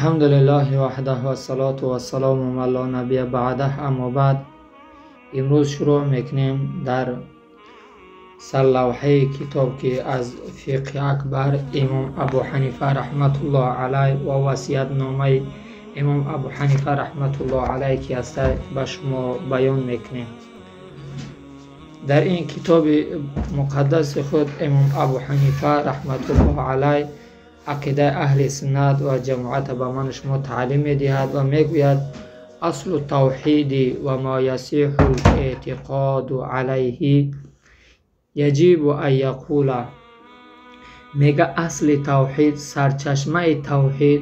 الحمدلله وحده و الصلاة و السلام علی نبی بعده. اما بعد امروز شروع میکنیم در سرلوحه کتاب که از فقه اکبر امام ابو حنیفه رحمت الله علیه و وصیت نامه امام ابو حنیفه رحمت الله علیه که است به شما بیان میکنیم. در این کتاب مقدس خود امام ابو حنیفه رحمت الله علیه عقیده اهل سنت و جماعت به من شما تعلیم میدهد و میگوید اصل توحید و ما یصح الاعتقاد علیه یجب ان یقول. میگه اصل توحید، سرچشمه توحید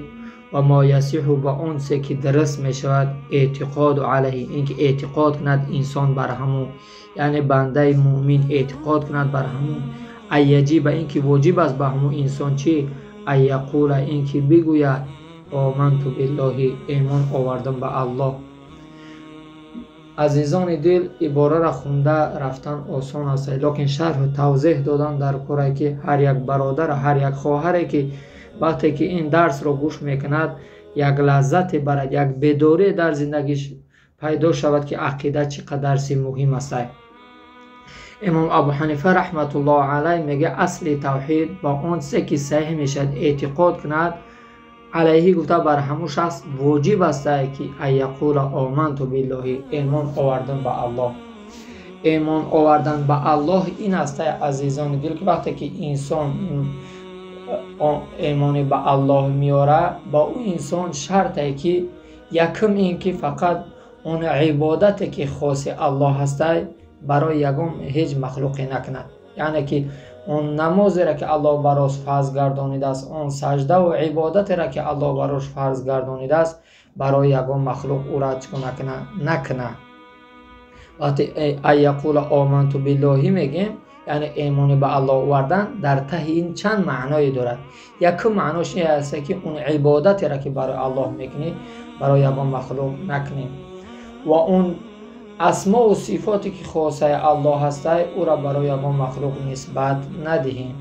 و ما یصح با اون سه که درست میشود اعتقاد علیه، اینکه اعتقاد کند انسان بر همون، یعنی بنده مؤمن اعتقاد کند بر همون. یجب اینکه واجب است به همون انسان چی؟ ان یقول، اینکه بگوید آمنت بالله، ایمان آوردم به الله. عزیزان دل، عباره را خونده رفتن آسان است، لیکن شرح و توضیح دادن در کاری که هر یک برادر، هر یک خواهری که وقتی که این درس را گوش میکند یک لذت برد، یک بیداری در زندگیش پیدا شود که عقیده چقدر درس مهم است. امام ابو حنیفه رحمت الله علیه میگه اصل توحید با اون سه که صحیح میشد اعتقاد کند علیه، گفته بر همون شخص واجب است که ان یقول آمنت بالله، ایمان آوردن به الله. ایمان آوردن به الله این است عزیزان دل که وقتی که انسان ایمان به الله میاره، با اون انسان شرطه که یکم این که فقط اون عبادتی که خاص الله هست برای یگم هیچ مخلوقی نکند، یعنی که اون نمازی را که الله براش فرض گردانیده است، اون سجده و عبادت را که الله براش فرض گردانیده است برای یگم مخلوق او را نکنه. وقتی ان یقول آمنت بالله میگیم یعنی ایمان به الله آوردن در ته این چند معنای دارد. یک معناش این است که اون عبادتی را که برای الله میکنی برای یگم مخلوق نکنی و اون اسما و صفاتی که خاصه الله هست او را برای یگان مخلوق نسبت ندهیم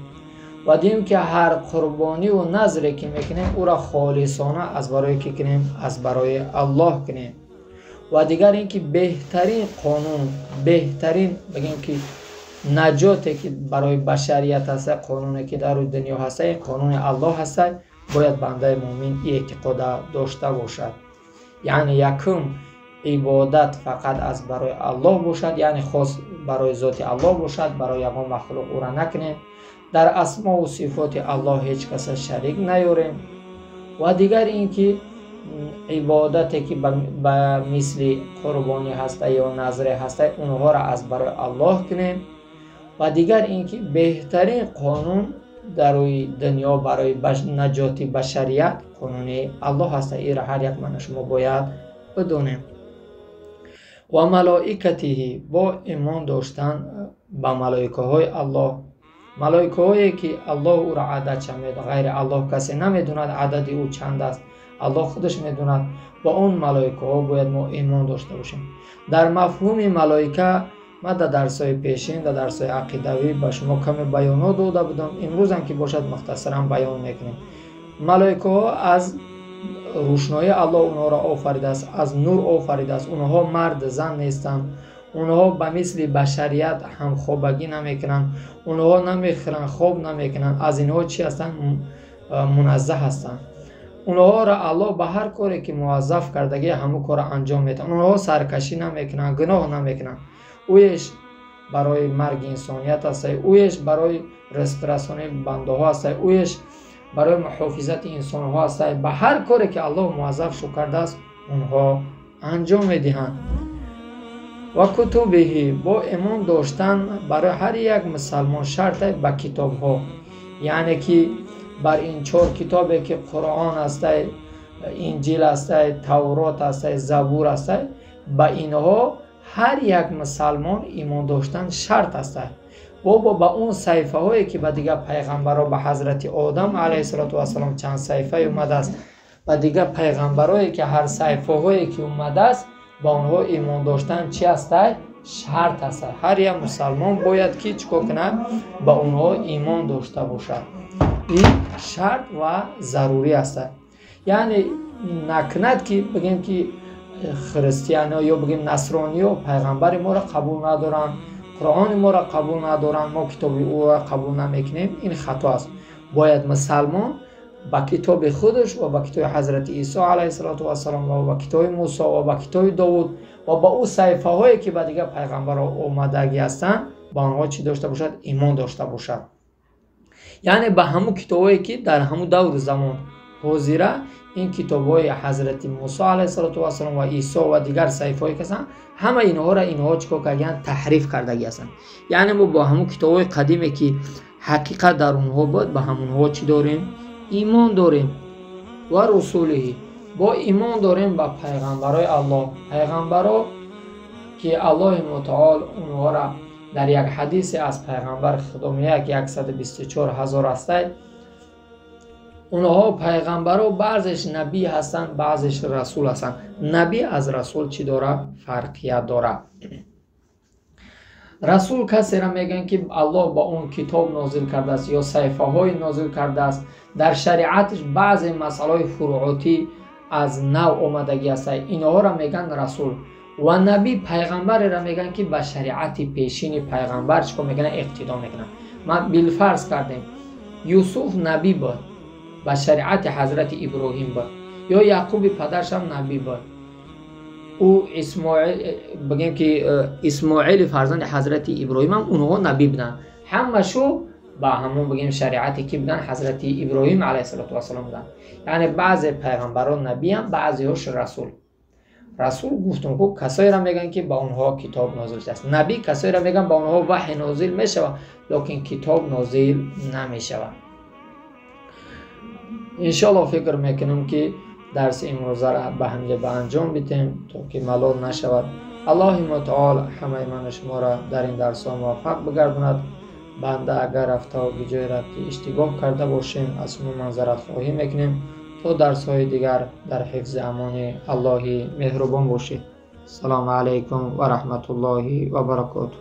و دیم که هر قربانی و نظری که میکنیم او را خالصانه از برای که کنیم، از برای الله کنیم. و دیگر اینکه بهترین قانون، بهترین بگیم که نجاتی که برای بشریت هست، قانونی که در دنیا هست قانون الله هست، باید بنده مؤمن اعتقاد داشته باشد. یعنی یکم عبادت فقط از برای الله باشد، یعنی خاص برای ذات الله باشد، برای یگان مخلوق او را نکنیم. در اسما و صفات الله هیچ کس شریک نیاریم. و دیگر اینکه عبادتی که به مثل قربانی هست یا نظر هست اونها را از برای الله کنیم. و دیگر اینکه بهترین قانون در روی دنیا برای نجات بشریت قانون الله هست. این را هر یک من شما باید بدونیم. و ملائکته، با ایمان داشتن به ملائکه های الله، ملائکه هایی که الله او را عدد شمید، غیر الله کسی نمیدوند عدد او چند است، الله خودش میدوند. با اون ملائکه ها باید ما ایمان داشته باشیم. در مفهوم ملائکه ما در درسای پیشین، در درسای عقیدوی به شما کمی بیانات داده بودم، امروز هم که باشد مختصرا بیان میکنیم. ملائکه ها از روشنایی الله اونها را آفریده است، از نور آفریده است. اونها مرد زن نیستند، اونها به مثل بشریت هم خوابگی نمیکنند، اونها نمیخورند، خواب نمیکنند. از اینها چی هستند؟ منزه هستند. اونها را الله به هر کاری که موظف کردگی همون کار انجام میدن. اونها سرکشی نمیکنند، گناه نمیکنند. اویش برای مرگ انسانیت است، اویش برای رزق رسانی بنده ها است، اویش برای محافظت انسان ها است. به هر کاری که الله موظف شو کرده است اونها انجام میدهند. و کتبه، با ایمان داشتن برای هر یک مسلمان شرط به کتاب ها، یعنی که بر این 4 کتابی که قرآن است، انجیل است، تورات است، زبور است، به اینها هر یک مسلمان ایمان داشتن شرط است. بابا با اون صحیفه هایی که به دیگه پیغمبرها، به حضرت آدم علیه السلام چند صحیفه اومده است و دیگه پیغمبرایی که هر صحیفه هایی که اومده است با اونها ایمان داشتن چی است؟ شرط است. هر یک مسلمان باید که چیکار کنه؟ با اونها ایمان داشته باشد. این شرط و ضروری است. یعنی نکند که بگیم که خریستیان ها یا بگیم نصرانی ها پیغمبر ما را قبول ندارن، قرآن ما را قبول ندارن، ما کتاب او را قبول نمیکنیم، این خطا است. باید مسلمان با کتاب خودش و با کتاب حضرت عیسی علیه السلام و با کتاب موسی و با کتاب داوود و با او صحیفه هایی که به دیگه پیغمبر ها اومدگی هستند با آنها چی داشته باشد؟ ایمان داشته باشد. یعنی به همون کتابایی که در همون دور زمان حاضره، این کتابای حضرت موسی علیه السلام و عیسی و دیگر صحیفه‌ای که هستند، همه اینها چیکار کردن؟ تحریف کردگی هستند. یعنی ما با همون کتابای قدیمی که حقیقت در اونها بود، به همونها چی داریم؟ ایمان داریم. و رسوله، با ایمان داریم به پیغمبرای الله، پیغمبرا که الله متعال اونها را در یک حدیث از پیغمبر خدا میگه که 124,000 هستند. اونها پیغمبرا بعضش نبی هستند، بعضش رسول هستند. نبی از رسول چی داره؟ فرقیت داره. رسول کسی را میگن که الله با اون کتاب نازل کرده است یا صحیفه های نازل کرده است، در شریعتش بعضی مسائل فروعاتی از نو اومدگی است، اینها را میگن رسول. و نبی پیغمبر را میگن که به شریعت پیشین پیغمبر چیکار میکنه؟ اقتدا میکنه. ما بالفرض کردیم یوسف نبی بود، به شریعت حضرت ابراهیم بود، یا یعقوب پدرش هم نبی بود، او اسماعیل بگیم که اسماعیل فرزند حضرت ابراهیم هم اونها نبی بودن، همشو با همون بگیم شریعتی که بودن حضرت ابراهیم علیه السلام بودن. یعنی بعضی پیغمبران نبی هم، بعضی هاش رسول. رسول گفتم که کسایی را میگن که با اونها کتاب نازل شده است. نبی کسایی را میگن با اونها وحی نازل میشود لیکن کتاب نازل نمیشود. انشالله فکر میکنم که درس امروزه را به همینجا به انجام بدیم تا که ملال نشود. الله متعال همه من شما را در این درس ها موفق بگرداند. بنده اگر رفته و به جای را که اشتباه کرده باشیم از شما معذرت خواهی میکنیم تا درس های دیگر در حفظ امان الله مهربان باشید. السلام علیکم و رحمت الله و برکاته.